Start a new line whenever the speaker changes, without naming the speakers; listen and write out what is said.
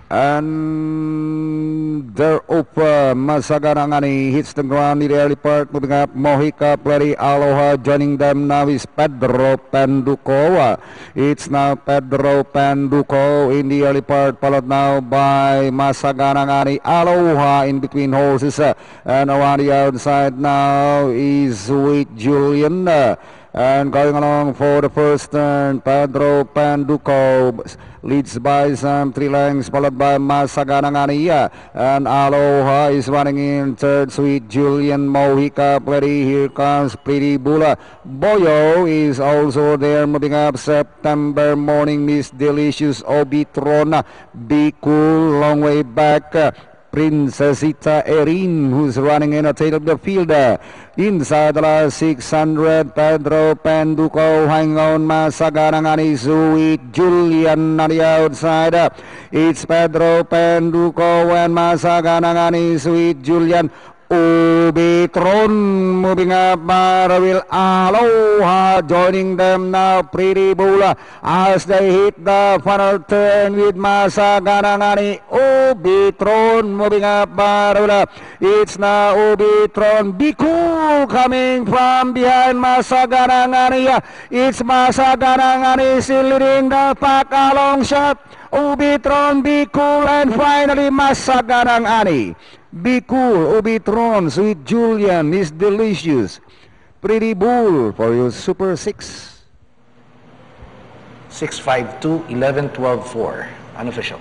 And they're open. Masaganangani hits the ground in the early part, moving up. Mojica, Prairie, Aloha. Joining them now is Pedro Penduko. It's now Pedro Penduko in the early part, followed now by Masaganangani, Aloha in between horses. And around the outside now is Sweet Julian. And going along for the first turn, Pedro Penduko leads by some 3 lengths, followed by Masaganangania. And Aloha is running in third. Sweet Julian, Mojica, Pretty. Here comes Pretty Bula. Boyo is also there, moving up. September Morning, Miss Delicious, Obitron, Be Cool, long way back. Princesita Erin, who's running in a tail of the field. Inside the last 600, Pedro Penduko, hang on, Masaganangani, Sweet Julian on the outside. It's Pedro Penduko and Masaganangani, Sweet Julian. Obitron moving up, Marawil Aloha joining them now, Pretty Bula as they hit the final turn with Masaganangani. Obitron moving up, Marawil. It's now Obitron. Be Cool coming from behind Masaganangani. It's Masaganangani still leading the pack, a long shot. Obitron, Be Cool, and finally Masaganangani. Be Cool, Obitron, Sweet Julian, is Delicious. Pretty Bull for your Super 6.
652 11 12 4 unofficial.